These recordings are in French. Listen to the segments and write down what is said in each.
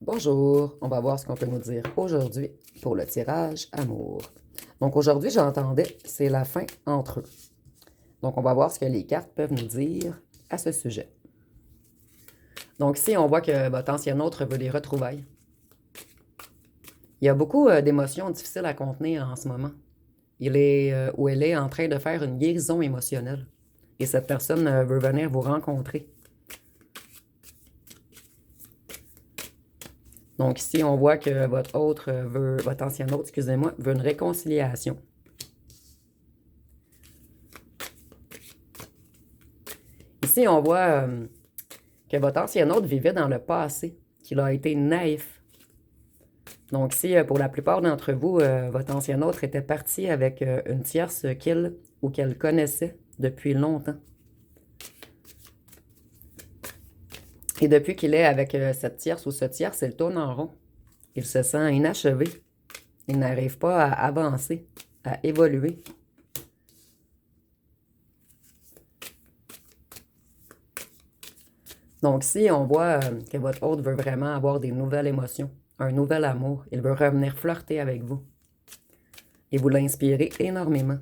Bonjour, on va voir ce qu'on peut nous dire aujourd'hui pour le tirage amour. Donc aujourd'hui, j'entendais, c'est la fin entre eux. Donc on va voir ce que les cartes peuvent nous dire à ce sujet. Donc ici, on voit que votre ancien autre veut des retrouvailles. Il y a beaucoup d'émotions difficiles à contenir en ce moment. Il est ou elle est en train de faire une guérison émotionnelle. Et cette personne veut venir vous rencontrer. Donc ici, on voit que votre ancien autre, excusez-moi, veut une réconciliation. Ici, on voit que votre ancien autre vivait dans le passé, qu'il a été naïf. Donc si pour la plupart d'entre vous, votre ancien autre était parti avec une tierce qu'il ou qu'elle connaissait depuis longtemps. Et depuis qu'il est avec cette tierce ou ce tierce, il tourne en rond. Il se sent inachevé. Il n'arrive pas à avancer, à évoluer. Donc, si on voit que votre autre veut vraiment avoir des nouvelles émotions, un nouvel amour, il veut revenir flirter avec vous. Et vous l'inspirez énormément.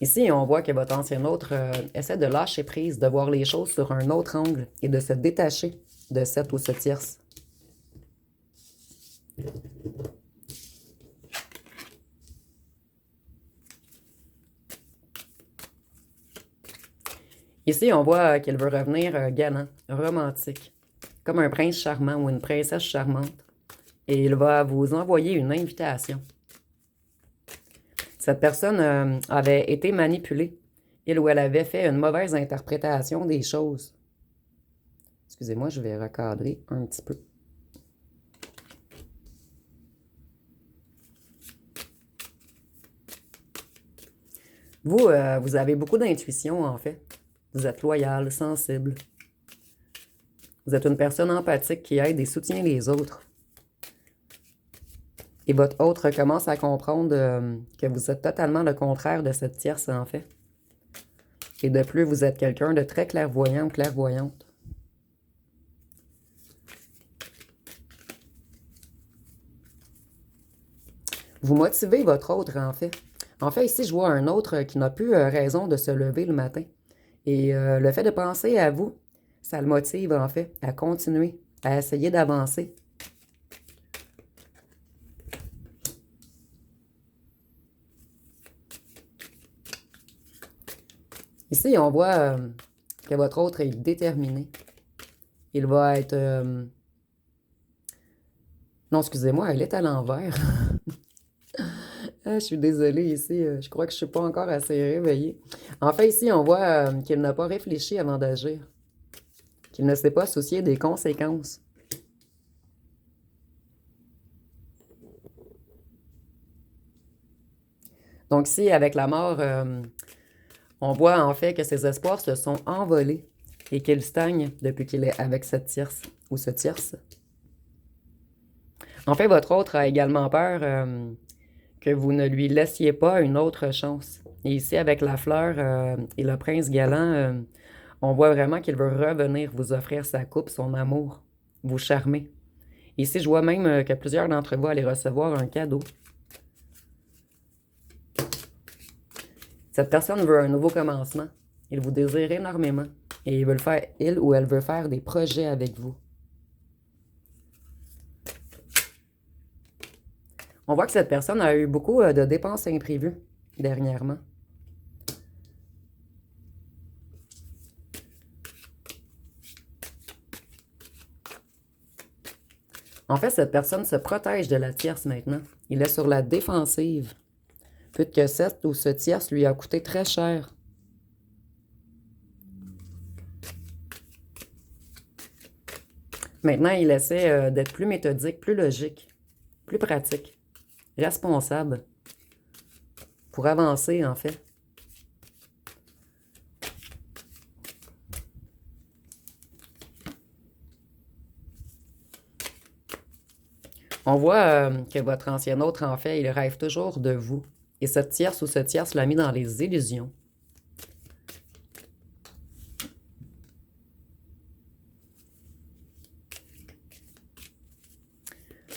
Ici, on voit que votre ancien autre essaie de lâcher prise, de voir les choses sur un autre angle et de se détacher de cette ou ce tierce. Ici, on voit qu'il veut revenir galant, romantique, comme un prince charmant ou une princesse charmante. Et il va vous envoyer une invitation. Cette personne avait été manipulée, il ou elle avait fait une mauvaise interprétation des choses. Excusez-moi, je vais recadrer un petit peu. Vous avez beaucoup d'intuition, en fait. Vous êtes loyal, sensible. Vous êtes une personne empathique qui aide et soutient les autres. Et votre autre commence à comprendre que vous êtes totalement le contraire de cette tierce, en fait. Et de plus, vous êtes quelqu'un de très clairvoyant ou clairvoyante. Vous motivez votre autre, en fait. En fait, ici, je vois un autre qui n'a plus raison de se lever le matin. Et le fait de penser à vous, ça le motive, en fait, à continuer, à essayer d'avancer. Ici, on voit que votre autre est déterminé. Il va être... Non, excusez-moi, elle est à l'envers. Ah, je suis désolée ici, je crois que je ne suis pas encore assez réveillée. En fait, ici, on voit qu'il n'a pas réfléchi avant d'agir. Qu'il ne s'est pas soucié des conséquences. Donc ici, avec la mort, on voit en fait que ses espoirs se sont envolés et qu'il stagne depuis qu'il est avec cette tierce ou ce tierce. En fait, votre autre a également peur que vous ne lui laissiez pas une autre chance. Et ici, avec la fleur et le prince galant, on voit vraiment qu'il veut revenir vous offrir sa coupe, son amour, vous charmer. Ici, je vois même que plusieurs d'entre vous allaient recevoir un cadeau. Cette personne veut un nouveau commencement. Il vous désire énormément. Et il ou elle veut faire des projets avec vous. On voit que cette personne a eu beaucoup de dépenses imprévues dernièrement. En fait, cette personne se protège de la tierce maintenant. Il est sur la défensive. Puisque que cette ou ce tierce lui a coûté très cher. Maintenant, il essaie d'être plus méthodique, plus logique, plus pratique, responsable, pour avancer, en fait. On voit que votre ancien autre, en fait, il rêve toujours de vous. Et cette tierce ou ce tierce l'a mis dans les illusions.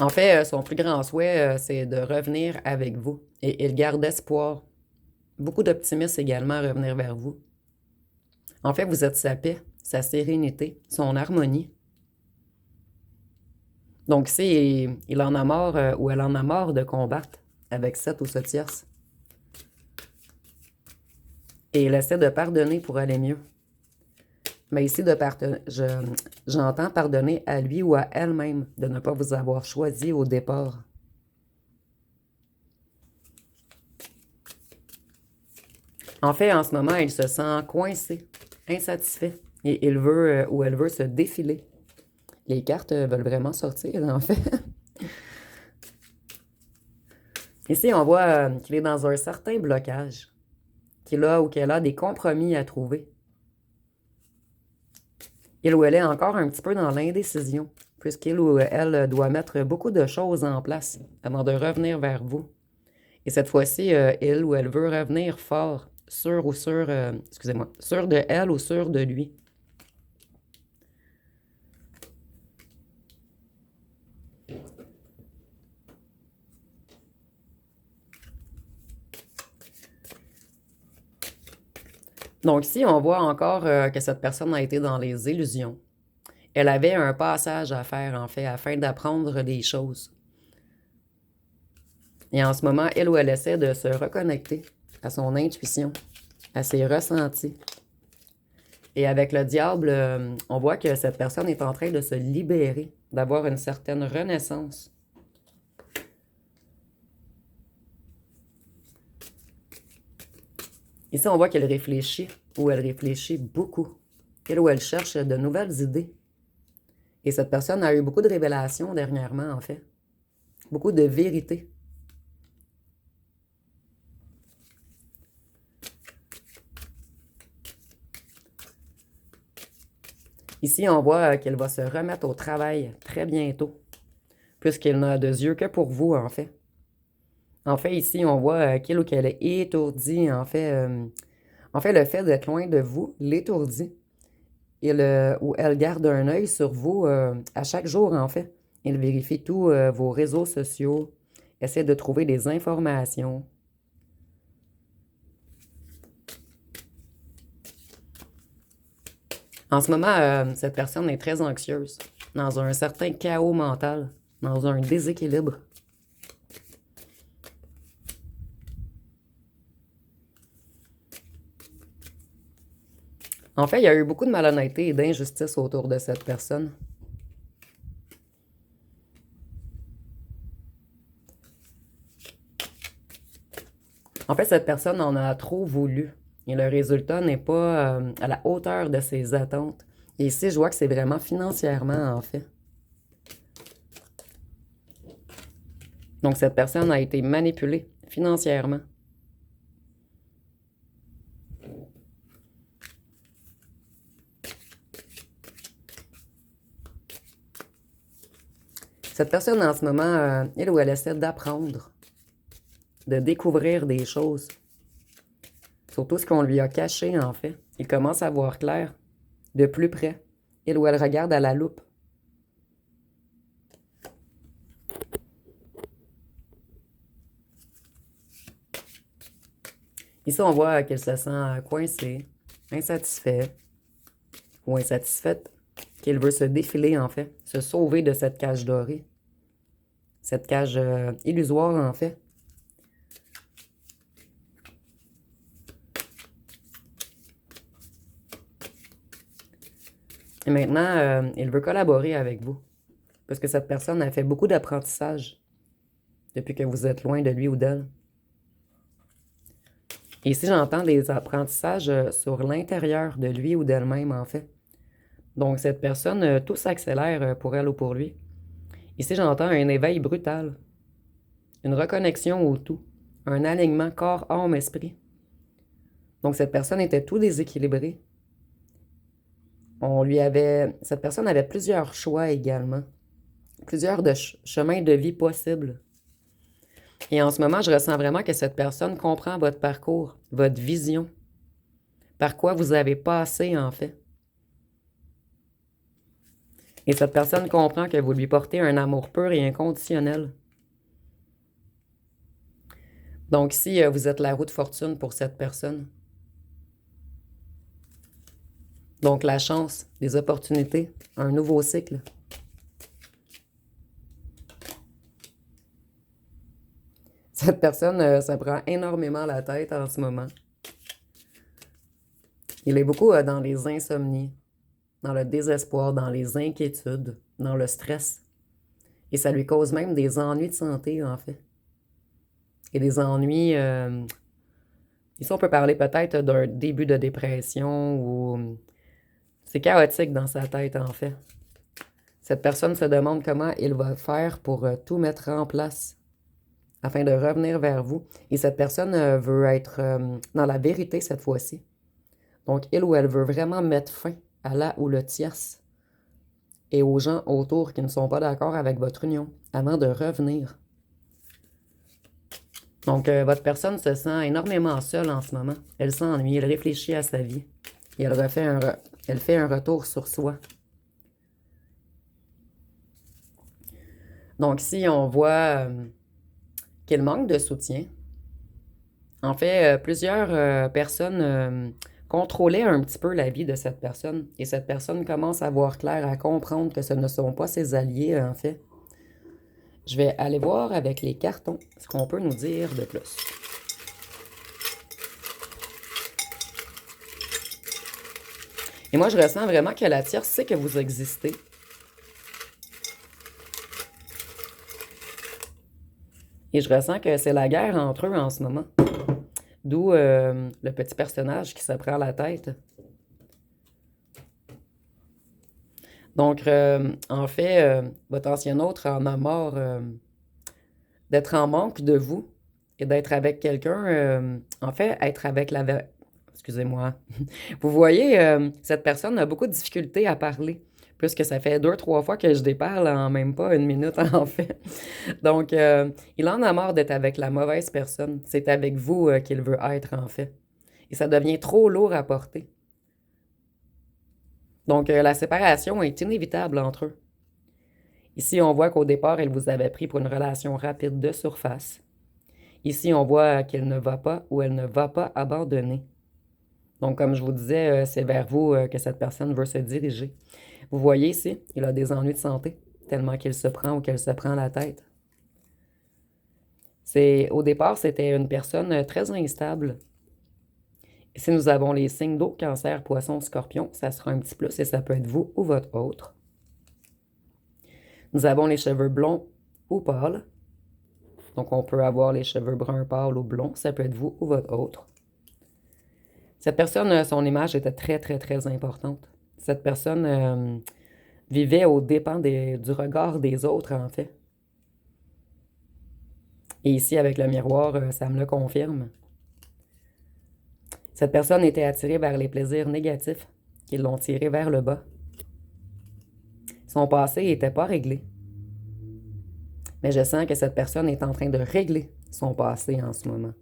En fait, son plus grand souhait, c'est de revenir avec vous. Et il garde espoir. Beaucoup d'optimisme également à revenir vers vous. En fait, vous êtes sa paix, sa sérénité, son harmonie. Donc, il en a marre ou elle en a marre de combattre avec cette ou ce tierce. Et il essaie de pardonner pour aller mieux. Mais ici, j'entends pardonner à lui ou à elle-même de ne pas vous avoir choisi au départ. En fait, en ce moment, il se sent coincé, insatisfait, et il veut ou elle veut se défiler. Les cartes veulent vraiment sortir, en fait. Ici, on voit qu'il est dans un certain blocage, qu'il a ou qu'elle a des compromis à trouver. Il ou elle est encore un petit peu dans l'indécision, puisqu'il ou elle doit mettre beaucoup de choses en place avant de revenir vers vous. Et cette fois-ci, il ou elle veut revenir fort, sûr ou sûr, excusez-moi, sûr de elle ou sûr de lui. Donc ici, on voit encore que cette personne a été dans les illusions. Elle avait un passage à faire, en fait, afin d'apprendre des choses. Et en ce moment, elle ou elle essaie de se reconnecter à son intuition, à ses ressentis. Et avec le diable, on voit que cette personne est en train de se libérer, d'avoir une certaine renaissance. Ici, on voit qu'elle réfléchit, ou elle réfléchit beaucoup. Elle ou elle cherche de nouvelles idées. Et cette personne a eu beaucoup de révélations dernièrement, en fait. Beaucoup de vérité. Ici, on voit qu'elle va se remettre au travail très bientôt, puisqu'elle n'a de yeux que pour vous, en fait. En fait, ici, on voit qu'il ou qu'elle est étourdie, en fait, le fait d'être loin de vous l'étourdit. Ou elle garde un œil sur vous à chaque jour, en fait. Elle vérifie tous vos réseaux sociaux, essaie de trouver des informations. En ce moment, cette personne est très anxieuse, dans un certain chaos mental, dans un déséquilibre. En fait, il y a eu beaucoup de malhonnêteté et d'injustice autour de cette personne. En fait, cette personne en a trop voulu et le résultat n'est pas à la hauteur de ses attentes. Et ici, je vois que c'est vraiment financièrement, en fait. Donc, cette personne a été manipulée financièrement. Cette personne, en ce moment, elle ou elle essaie d'apprendre, de découvrir des choses. Surtout ce qu'on lui a caché, en fait. Il commence à voir clair, de plus près. Elle ou elle regarde à la loupe. Ici, on voit qu'elle se sent coincée, insatisfaite ou insatisfaite, qu'elle veut se défiler, en fait, se sauver de cette cage dorée. Cette cage illusoire, en fait. Et maintenant, il veut collaborer avec vous. Parce que cette personne a fait beaucoup d'apprentissage depuis que vous êtes loin de lui ou d'elle. Et ici, j'entends des apprentissages sur l'intérieur de lui ou d'elle-même, en fait. Donc, cette personne, tout s'accélère pour elle ou pour lui. Ici, j'entends un éveil brutal, une reconnexion au tout, un alignement corps, âme, esprit. Donc, cette personne était tout déséquilibrée. Cette personne avait plusieurs choix également, plusieurs chemins de vie possibles. Et en ce moment, je ressens vraiment que cette personne comprend votre parcours, votre vision, par quoi vous avez passé en fait. Et cette personne comprend que vous lui portez un amour pur et inconditionnel. Donc, si vous êtes la roue de fortune pour cette personne, donc la chance, des opportunités, un nouveau cycle. Cette personne, ça prend énormément la tête en ce moment. Il est beaucoup dans les insomnies, dans le désespoir, dans les inquiétudes, dans le stress. Et ça lui cause même des ennuis de santé, en fait. Et des ennuis... ici, on peut parler peut-être d'un début de dépression ou... C'est chaotique dans sa tête, en fait. Cette personne se demande comment il va faire pour tout mettre en place afin de revenir vers vous. Et cette personne veut être dans la vérité cette fois-ci. Donc, il ou elle veut vraiment mettre fin à la ou le tierce et aux gens autour qui ne sont pas d'accord avec votre union avant de revenir. Donc, votre personne se sent énormément seule en ce moment. Elle s'ennuie, elle réfléchit à sa vie et elle fait un retour sur soi. Donc, si on voit qu'il manque de soutien, en fait, plusieurs personnes contrôlaient un petit peu la vie de cette personne. Et cette personne commence à voir clair, à comprendre que ce ne sont pas ses alliés, en fait. Je vais aller voir avec les cartons ce qu'on peut nous dire de plus. Et moi, je ressens vraiment que la tierce sait que vous existez. Et je ressens que c'est la guerre entre eux en ce moment. D'où le petit personnage qui se prend la tête. Donc, en fait, votre ancien autre en a marre d'être en manque de vous et d'être avec quelqu'un. En fait, être avec la... Excusez-moi. Vous voyez, cette personne a beaucoup de difficultés à parler, puisque ça fait 2-3 fois que je déparle en même pas une minute, en fait. Donc, il en a marre d'être avec la mauvaise personne. C'est avec vous qu'il veut être, en fait. Et ça devient trop lourd à porter. Donc, la séparation est inévitable entre eux. Ici, on voit qu'au départ, elle vous avait pris pour une relation rapide de surface. Ici, on voit qu'elle ne va pas ou elle ne va pas abandonner. Donc, comme je vous disais, c'est vers vous que cette personne veut se diriger. Vous voyez ici, il a des ennuis de santé, tellement qu'il se prend ou qu'elle se prend la tête. Au départ, c'était une personne très instable. Ici, nous avons les signes d'eau, cancer, poisson, scorpion. Ça sera un petit plus et ça peut être vous ou votre autre. Nous avons les cheveux blonds ou pâles. Donc, on peut avoir les cheveux bruns pâles ou blonds. Ça peut être vous ou votre autre. Cette personne, son image était très, très, très importante. Cette personne vivait aux dépens du regard des autres, en fait. Et ici, avec le miroir, ça me le confirme. Cette personne était attirée vers les plaisirs négatifs qui l'ont tiré vers le bas. Son passé n'était pas réglé. Mais je sens que cette personne est en train de régler son passé en ce moment.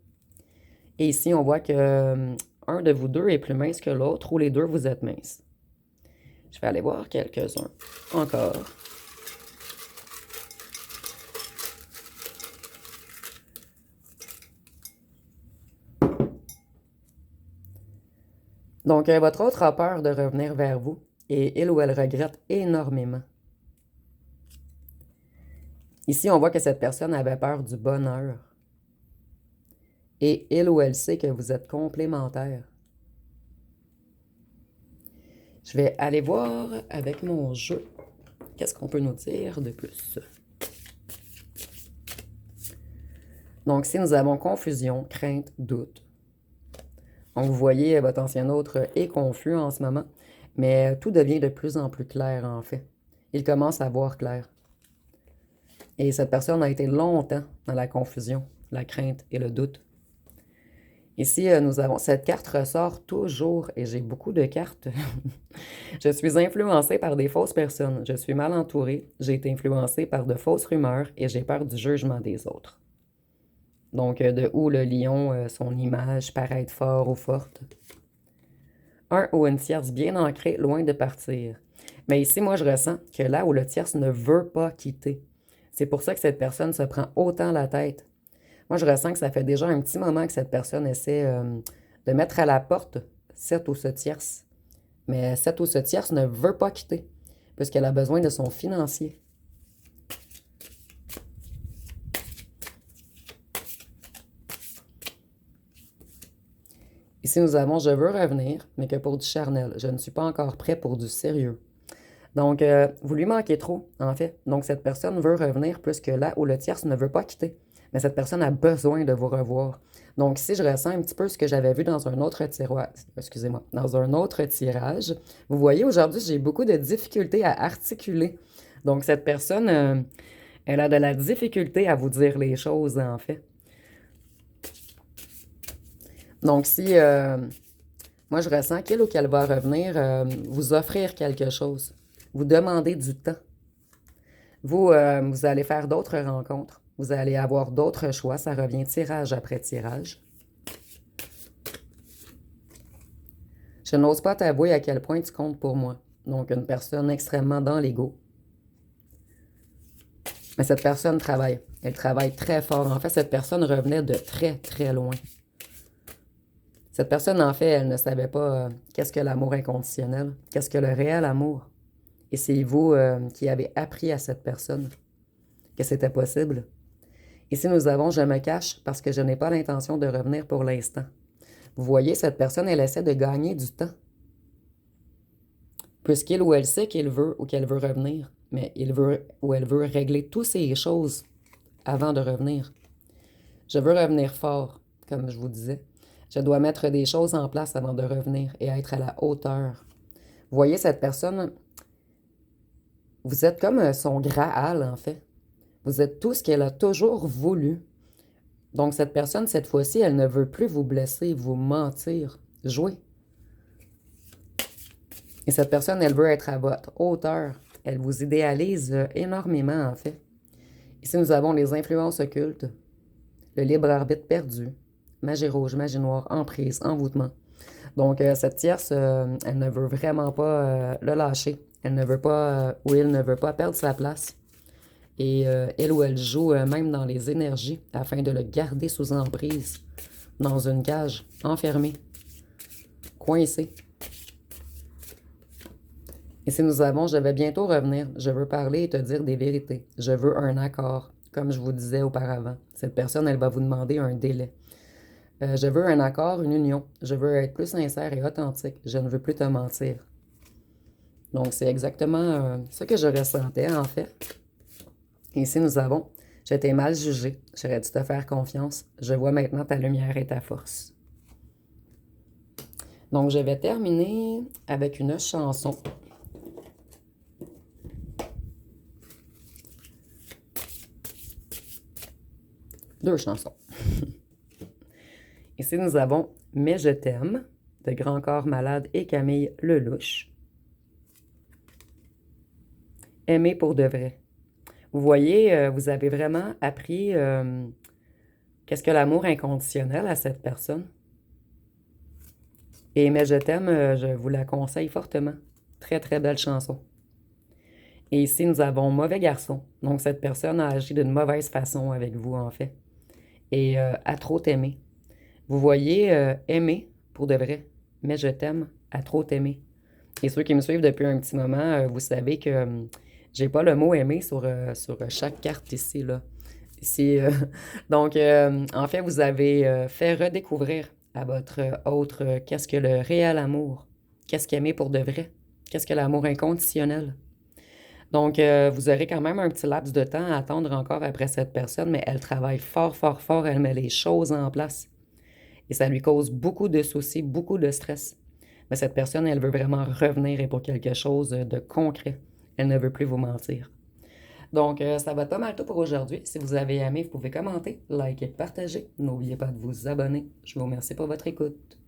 Et ici, on voit que un de vous deux est plus mince que l'autre ou les deux, vous êtes minces. Je vais aller voir quelques-uns encore. Donc, votre autre a peur de revenir vers vous et il ou elle regrette énormément. Ici, on voit que cette personne avait peur du bonheur. Et il ou elle sait que vous êtes complémentaires. Je vais aller voir avec mon jeu. Qu'est-ce qu'on peut nous dire de plus? Donc, si nous avons confusion, crainte, doute. Donc, vous voyez, votre ancien autre est confus en ce moment, mais tout devient de plus en plus clair, en fait. Il commence à voir clair. Et cette personne a été longtemps dans la confusion, la crainte et le doute. Ici, nous avons... Cette carte ressort toujours, et j'ai beaucoup de cartes. Je suis influencée par des fausses personnes. Je suis mal entourée. J'ai été influencée par de fausses rumeurs et j'ai peur du jugement des autres. Donc, de où le lion, son image paraît être fort ou forte. Un ou une tierce bien ancrée, loin de partir. Mais ici, moi, je ressens que là où le tierce ne veut pas quitter, c'est pour ça que cette personne se prend autant la tête. Moi, je ressens que ça fait déjà un petit moment que cette personne essaie de mettre à la porte cette ou ce tierce. Mais cette ou ce tierce ne veut pas quitter, puisqu'elle a besoin de son financier. Ici, nous avons je veux revenir, mais que pour du charnel. Je ne suis pas encore prêt pour du sérieux. Donc, vous lui manquez trop, en fait. Donc, cette personne veut revenir plus que là où le tierce ne veut pas quitter. Mais cette personne a besoin de vous revoir. Donc, ici, je ressens un petit peu ce que j'avais vu dans un autre tiroir, excusez-moi, dans un autre tirage. Vous voyez, aujourd'hui, j'ai beaucoup de difficultés à articuler. Donc, cette personne, elle a de la difficulté à vous dire les choses, en fait. Donc, si moi, je ressens qu'il ou qu'elle va revenir vous offrir quelque chose, vous demander du temps. Vous allez faire d'autres rencontres. Vous allez avoir d'autres choix. Ça revient tirage après tirage. Je n'ose pas t'avouer à quel point tu comptes pour moi. Donc, une personne extrêmement dans l'ego. Mais cette personne travaille. Elle travaille très fort. En fait, cette personne revenait de très, très loin. Cette personne, en fait, elle ne savait pas qu'est-ce que l'amour inconditionnel, qu'est-ce que le réel amour. Et c'est vous qui avez appris à cette personne que c'était possible. Ici, nous avons « je me cache parce que je n'ai pas l'intention de revenir pour l'instant ». Vous voyez, cette personne, elle essaie de gagner du temps. Puisqu'il ou elle sait qu'il veut ou qu'elle veut revenir, mais il veut ou elle veut régler toutes ces choses avant de revenir. Je veux revenir fort, comme je vous disais. Je dois mettre des choses en place avant de revenir et être à la hauteur. Vous voyez, cette personne, vous êtes comme son Graal, en fait. Vous êtes tout ce qu'elle a toujours voulu. Donc, cette personne, cette fois-ci, elle ne veut plus vous blesser, vous mentir, jouer. Et cette personne, elle veut être à votre hauteur. Elle vous idéalise énormément, en fait. Ici, nous avons les influences occultes, le libre arbitre perdu, magie rouge, magie noire, emprise, envoûtement. Donc, cette tierce, elle ne veut vraiment pas le lâcher. Elle ne veut pas, ou il ne veut pas perdre sa place. Et elle ou elle joue même dans les énergies afin de le garder sous emprise, dans une cage, enfermé, coincé. Et si nous avons « je vais bientôt revenir, je veux parler et te dire des vérités, je veux un accord », comme je vous disais auparavant. Cette personne, elle va vous demander un délai. Je veux un accord, une union. Je veux être plus sincère et authentique. Je ne veux plus te mentir. Donc, c'est exactement ce que je ressentais, en fait. Et ici, nous avons « je t'ai mal jugé. J'aurais dû te faire confiance. Je vois maintenant ta lumière et ta force. » Donc, je vais terminer avec une chanson. Deux chansons. Ici, nous avons « Mais je t'aime » de Grand Corps Malade et Camille Lelouch. « Aimer pour de vrai ». Vous voyez, vous avez vraiment appris qu'est-ce que l'amour inconditionnel à cette personne. Et « Mais je t'aime », je vous la conseille fortement. Très, très belle chanson. Et ici, nous avons « Mauvais garçon ». Donc, cette personne a agi d'une mauvaise façon avec vous, en fait. Et à trop t'aimer. Vous voyez, aimer pour de vrai, mais je t'aime à trop t'aimer. Et ceux qui me suivent depuis un petit moment, vous savez que j'ai pas le mot aimer sur chaque carte ici, là. Ici, donc, en fait, vous avez fait redécouvrir à votre autre qu'est-ce que le réel amour, qu'est-ce qu'aimer pour de vrai, qu'est-ce que l'amour inconditionnel. Donc, vous aurez quand même un petit laps de temps à attendre encore après cette personne, mais elle travaille fort, fort, fort, elle met les choses en place. Et ça lui cause beaucoup de soucis, beaucoup de stress. Mais cette personne, elle veut vraiment revenir et pour quelque chose de concret. Elle ne veut plus vous mentir. Donc, ça va être pas mal tout pour aujourd'hui. Si vous avez aimé, vous pouvez commenter, liker, partager. N'oubliez pas de vous abonner. Je vous remercie pour votre écoute.